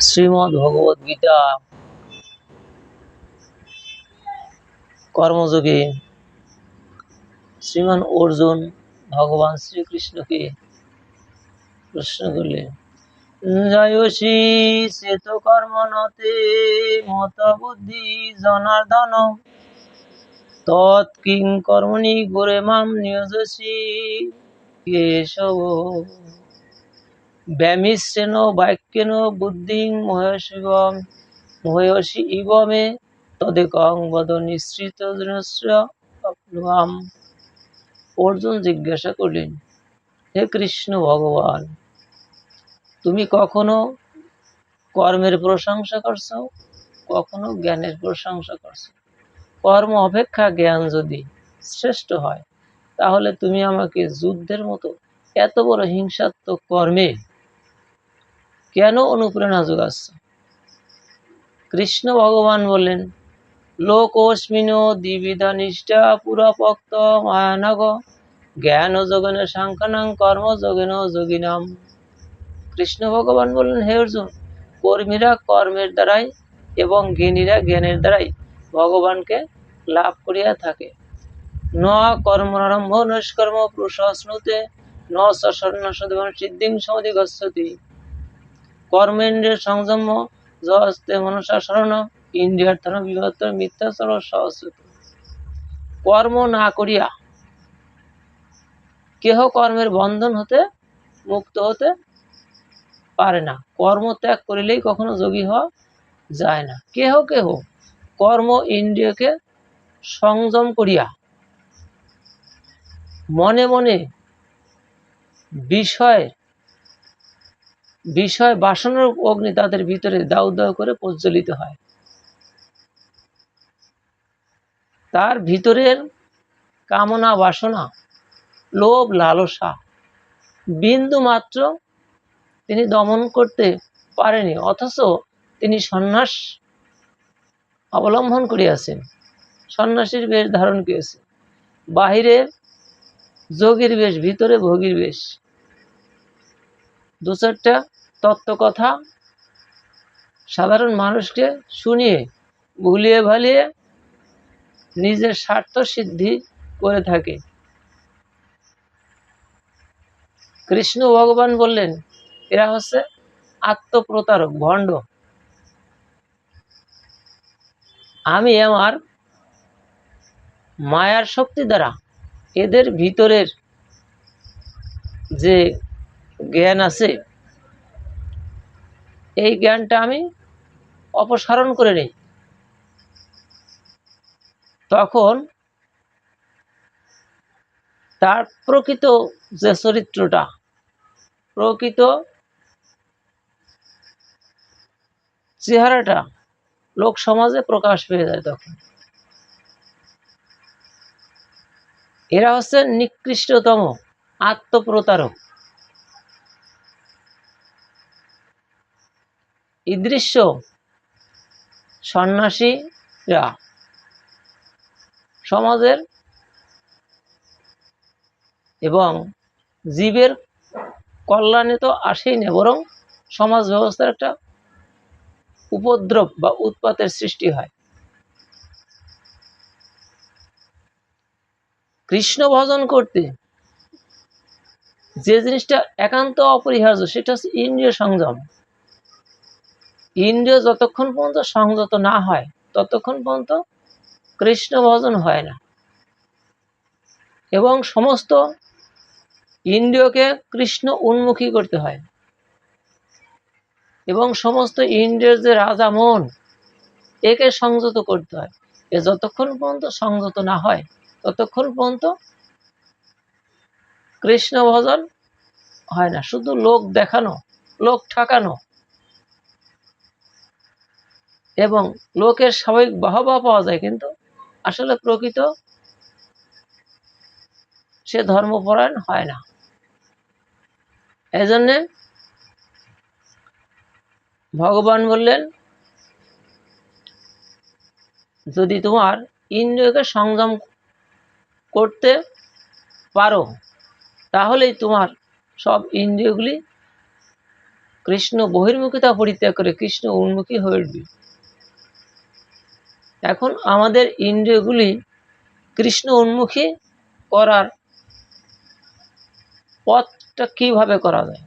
শ্রীমদ্ ভগবদ গীতা কর্মযোগে শ্রীমান অর্জুন ভগবান শ্রীকৃষ্ণকে প্রশ্ন করলেন, জয়সী শ্বেত কর্মণতে মত বুদ্ধি জনার্দন তৎকিং কর্মণি ঘোরে মাম নিয়োজসি কেশব ব্যামিশ্রেণ বাক্যেন বুদ্ধিং মহয়সী ইব মে তদেকং বদ নিঃসৃত আপনুয়াম। অর্জুন জিজ্ঞাসা করলেন, হে কৃষ্ণ ভগবান, তুমি কখনো কর্মের প্রশংসা করছো, কখনো জ্ঞানের প্রশংসা করছো। কর্ম অপেক্ষা জ্ঞান যদি শ্রেষ্ঠ হয়, তাহলে তুমি আমাকে যুদ্ধের মতো এত বড় হিংসাত্মক কর্মে কেন অনুপ্রেরণা যোগাচ্ছ? কৃষ্ণ ভগবান বললেন, লোকস্মিন দ্বিবিধা নিষ্ঠা পুরপক্ত মায়ানগ জ্ঞান যোগেন সাংখ্যানাং কর্ম যোগেন যোগিনাম। কৃষ্ণ ভগবান বললেন, হে অর্জুন, কর্মীরা কর্মের দ্বারাই এবং জ্ঞানীরা জ্ঞানের দ্বারাই ভগবানকে লাভ করিয়া থাকে। ন কর্মারম্ভ নৈষ্কর্ম পুরুষস্নুতে ন সন্ন্যাসদেবং সিদ্ধিং সমাধি গচ্ছতি। কর্মেন্দ্রিয় সংযম যস্তে মনসা শরণ ইন্দ্রিয়ার্থন বিভক্ত মিথ্যাচর সহস্রত। কর্ম না করিয়া কেহ কর্মের বন্ধন হতে মুক্ত হতে পারে না। কর্ম ত্যাগ করিলেই কখনো যোগী হওয়া যায় না। কেহ কেহ কর্ম ইন্দ্রিয়কে সংযম করিয়া মনে মনে বিষয় বাসনার অগ্নি তাদের ভিতরে দাউ দাউ করে প্রজ্বলিত হয়। তার ভিতরের কামনা বাসনা লোভ লালসা বিন্দু মাত্র তিনি দমন করতে পারেনি, অথচ তিনি সন্ন্যাস অবলম্বন করিয়াছেন, সন্ন্যাসীর বেশ ধারণ করিয়াছেন। বাহিরে যোগীর বেশ, ভিতরে ভোগীর বেশ। দু চারটা তত্ত্ব কথা সাধারণ মানুষকে শুনিয়ে ভুলিয়ে ভালিয়ে নিজের স্বার্থ সিদ্ধি করে থাকে। কৃষ্ণ ভগবান বললেন, এরা হচ্ছে আত্মপ্রতারক, ভণ্ড। আমি আমার মায়ার শক্তি দ্বারা এদের ভিতরের যে জ্ঞান আছে, এই জ্ঞানটা আমি অপসারণ করে নেই। তখন তার প্রকৃত যে চরিত্রটা, প্রকৃত চেহারাটা লোক সমাজে প্রকাশ পেয়ে যায়। তখন এরা হচ্ছে নিকৃষ্টতম আত্মপ্রতারক। ঈদৃশ্য সন্ন্যাসীরা সমাজের এবং জীবের কল্যাণে তো আসেই না, বরং সমাজ ব্যবস্থার একটা উপদ্রব বা উৎপাতের সৃষ্টি হয়। কৃষ্ণ ভজন করতে যে জিনিসটা একান্ত অপরিহার্য, সেটা হচ্ছে ইন্দ্রিয় সংযম। ইন্দ্রিয় যতক্ষণ পর্যন্ত সংযত না হয়, ততক্ষণ পর্যন্ত কৃষ্ণ ভজন হয় না। এবং সমস্ত ইন্দ্রিয়কে কৃষ্ণ উন্মুখী করতে হয়। এবং সমস্ত ইন্দ্রিয়ের যে রাজা মন, একে সংযত করতে হয়। এ যতক্ষণ পর্যন্ত সংযত না হয়, ততক্ষণ পর্যন্ত কৃষ্ণ ভজন হয় না। শুধু লোক দেখানো, লোক ঠকানো এবং লোকের স্বাভাবিক বাহবা পাওয়া যায়, কিন্তু আসলে প্রকৃত সে ধর্মপরায়ণ হয় না। এই জন্যে ভগবান বললেন, যদি তোমার ইন্দ্রিয়কে সংযম করতে পারো, তাহলেই তোমার সব ইন্দ্রিয়গুলি কৃষ্ণ বহির্মুখিতা পরিত্যাগ করে কৃষ্ণ উন্মুখী হয়ে উঠবে। এখন আমাদের ইন্দ্রিয়গুলি কৃষ্ণ উন্মুখী করার পথটা কিভাবে করা যায়?